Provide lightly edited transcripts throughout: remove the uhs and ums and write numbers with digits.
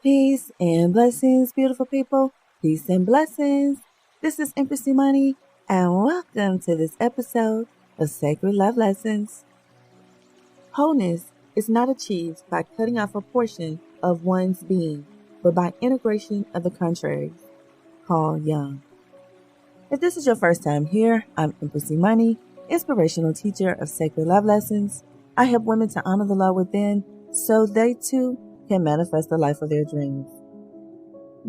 Peace and blessings, beautiful people. Peace and blessings. This is Empress Money, and welcome to this episode of Sacred Love Lessons. Wholeness is not achieved by cutting off a portion of one's being, but by integration of the contraries. Carl Jung. If this is your first time here, I'm Empress Money, inspirational teacher of Sacred Love Lessons. I help women to honor the love within so they too can manifest the life of their dreams.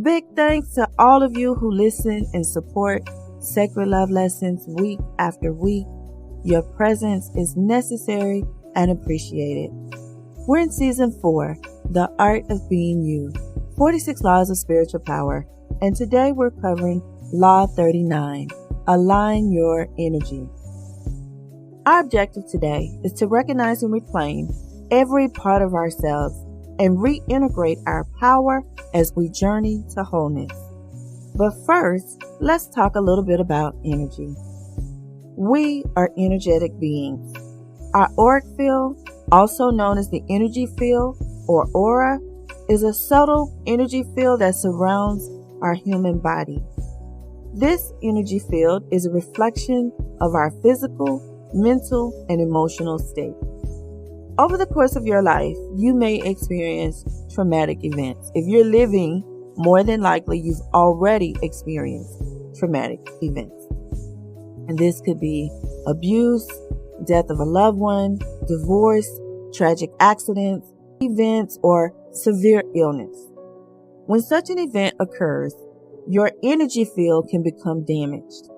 Big thanks to all of you who listen and support Sacred Love Lessons week after week. Your presence is necessary and appreciated. We're in season 4, The Art of Being You, 46 Laws of Spiritual Power, and today we're covering Law 39, Align Your Energy. Our objective today is to recognize and reclaim every part of ourselves and reintegrate our power as we journey to wholeness. But first, let's talk a little bit about energy. We are energetic beings. Our auric field, also known as the energy field or aura, is a subtle energy field that surrounds our human body. This energy field is a reflection of our physical, mental, and emotional state. Over the course of your life, you may experience traumatic events. If you're living, more than likely you've already experienced traumatic events. And this could be abuse, death of a loved one, divorce, tragic accidents, events, or severe illness. When such an event occurs, your energy field can become damaged.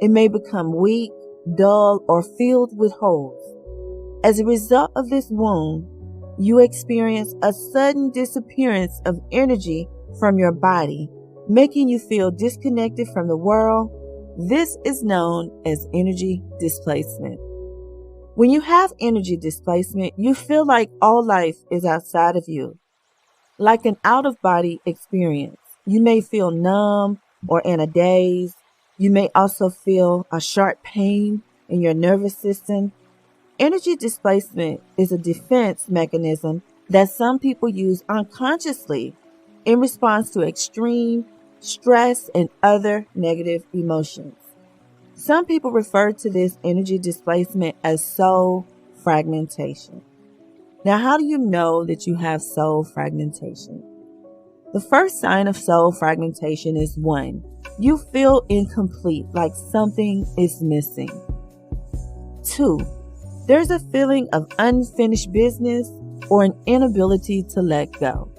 It may become weak, dull, or filled with holes. As a result of this wound, you experience a sudden disappearance of energy from your body, making you feel disconnected from the world. This is known as energy displacement. When you have energy displacement, you feel like all life is outside of you, like an out-of-body experience. You may feel numb or in a daze. You may also feel a sharp pain in your nervous system. Energy displacement is a defense mechanism that some people use unconsciously in response to extreme stress and other negative emotions. Some people refer to this energy displacement as soul fragmentation. Now, how do you know that you have soul fragmentation? The first sign of soul fragmentation is 1. You feel incomplete, like something is missing. 2. There's a feeling of unfinished business or an inability to let go.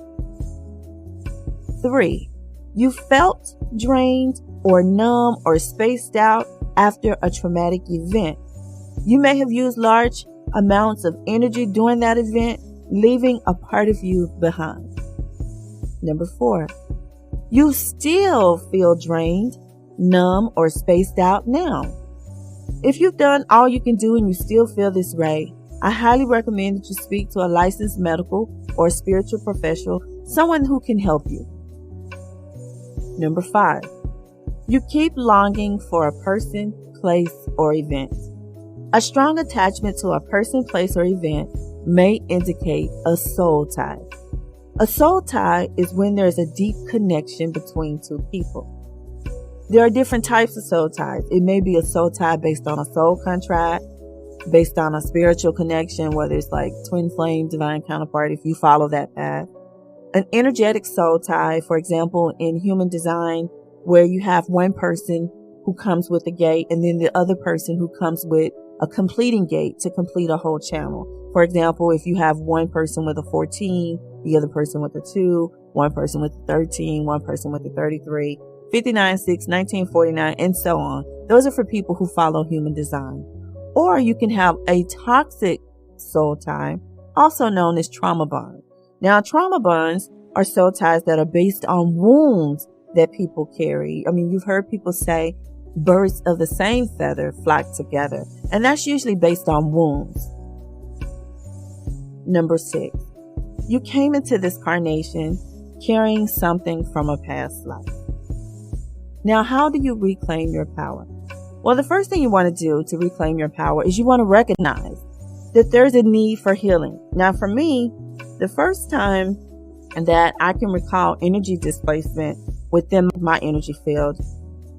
3. You felt drained or numb or spaced out after a traumatic event. You may have used large amounts of energy during that event, leaving a part of you behind. 4. You still feel drained, numb, or spaced out now. If you've done all you can do and you still feel this way, I highly recommend that you speak to a licensed medical or spiritual professional, someone who can help you. 5. You keep longing for a person, place, or event. A strong attachment to a person, place, or event may indicate a soul tie. A soul tie is when there's a deep connection between two people. There are different types of soul ties. It may be a soul tie based on a soul contract, based on a spiritual connection, whether it's like twin flame, divine counterpart, if you follow that path. An energetic soul tie, for example, in human design, where you have one person who comes with a gate and then the other person who comes with a completing gate to complete a whole channel. For example, if you have one person with a 14, the other person with a 2, one person with a 13, one person with a 33, 59, 6, 1949, and so on. Those are for people who follow human design. Or you can have a toxic soul tie, also known as trauma bond. Now, trauma bonds are soul ties that are based on wounds that people carry. I mean, you've heard people say birds of the same feather flock together, and that's usually based on wounds. 6. You came into this carnation carrying something from a past life. Now, how do you reclaim your power? Well, the first thing you want to do to reclaim your power is you want to recognize that there's a need for healing. Now, for me, the first time that I can recall energy displacement within my energy field.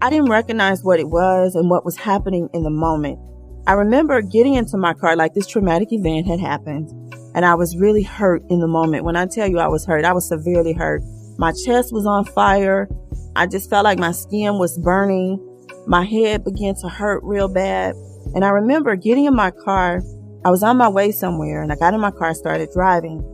I didn't recognize what it was and what was happening in the moment. I remember getting into my car, like this traumatic event had happened, and I was really hurt in the moment. When I tell you I was hurt, I was severely hurt. My chest was on fire. I just felt like my skin was burning. My head began to hurt real bad. And I remember getting in my car. I was on my way somewhere, and I got in my car, started driving.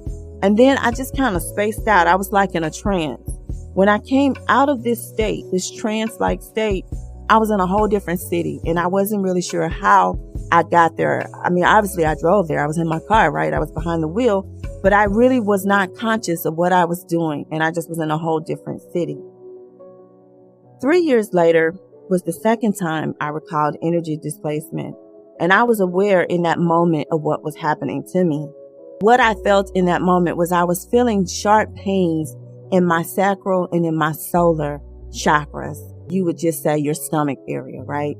And then I just kind of spaced out. I was like in a trance. When I came out of this state, this trance-like state, I was in a whole different city, and I wasn't really sure how I got there. I mean, obviously I drove there. I was in my car, right? I was behind the wheel, but I really was not conscious of what I was doing, and I just was in a whole different city. 3 years later was the second time I recalled energy displacement, and I was aware in that moment of what was happening to me. What I felt in that moment was I was feeling sharp pains in my sacral and in my solar chakras. You would just say your stomach area, right?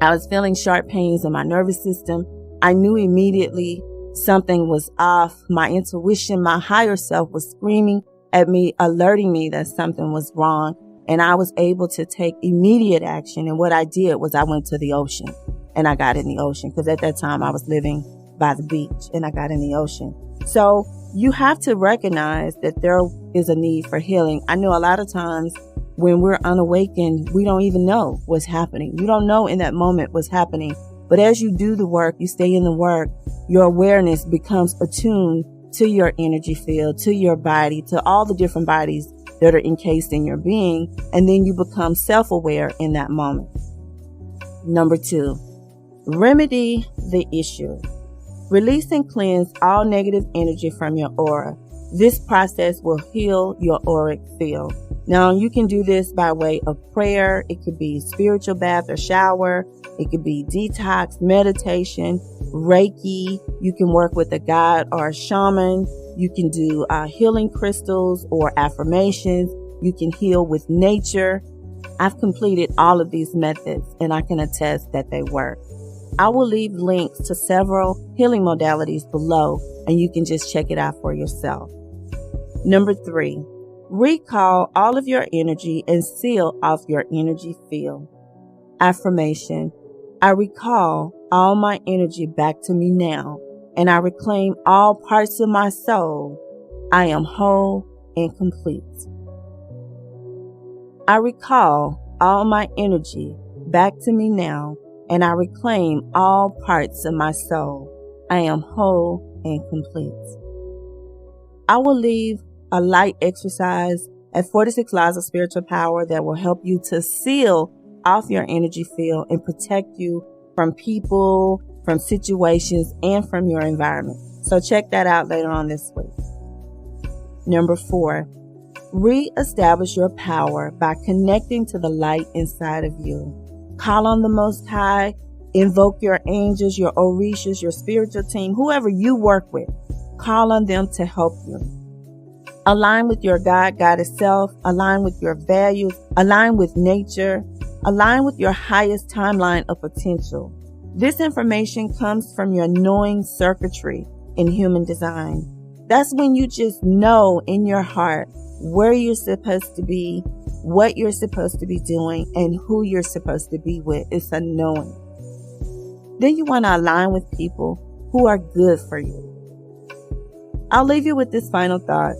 I was feeling sharp pains in my nervous system. I knew immediately something was off. My intuition, my higher self was screaming at me, alerting me that something was wrong. And I was able to take immediate action. And what I did was I went to the ocean and I got in the ocean, because at that time I was living by the beach, and I got in the ocean. So you have to recognize that there is a need for healing. I know a lot of times when we're unawakened, we don't even know what's happening. You don't know in that moment what's happening. But as you do the work, you stay in the work, your awareness becomes attuned to your energy field, to your body, to all the different bodies that are encased in your being. And then you become self-aware in that moment. Number 2, remedy the issue. Release and cleanse all negative energy from your aura. This process will heal your auric field. Now, you can do this by way of prayer. It could be spiritual bath or shower. It could be detox, meditation, Reiki. You can work with a guide or a shaman. You can do healing crystals or affirmations. You can heal with nature. I've completed all of these methods, and I can attest that they work. I will leave links to several healing modalities below, and you can just check it out for yourself. Number 3, recall all of your energy and seal off your energy field. Affirmation: I recall all my energy back to me now, and I reclaim all parts of my soul. I am whole and complete. I recall all my energy back to me now, and I reclaim all parts of my soul. I am whole and complete. I will leave a light exercise at 46 Laws of Spiritual Power that will help you to seal off your energy field and protect you from people, from situations, and from your environment. So check that out later on this week. Number 4, reestablish your power by connecting to the light inside of you. Call on the Most High, invoke your angels, your orishas, your spiritual team, whoever you work with. Call on them to help you. Align with your God, Goddess self, align with your values, align with nature, align with your highest timeline of potential. This information comes from your knowing circuitry in human design. That's when you just know in your heart where you're supposed to be, what you're supposed to be doing, and who you're supposed to be with. It's a knowing. Then you want to align with people who are good for you. I'll leave you with this final thought.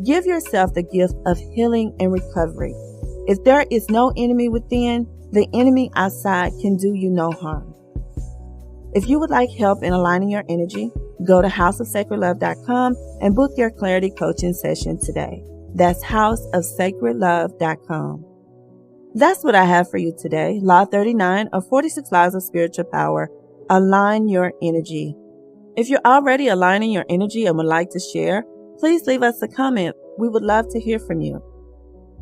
Give yourself the gift of healing and recovery. If there is no enemy within, the enemy outside can do you no harm. If you would like help in aligning your energy, go to houseofsacredlove.com and book your clarity coaching session today. That's houseofsacredlove.com. That's what I have for you today. Law 39 of 46 Laws of Spiritual Power. Align your energy. If you're already aligning your energy and would like to share, please leave us a comment. We would love to hear from you.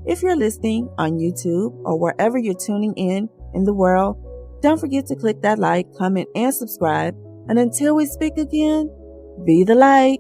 If you're listening on YouTube or wherever you're tuning in the world, don't forget to click that like, comment, and subscribe. And until we speak again, be the light.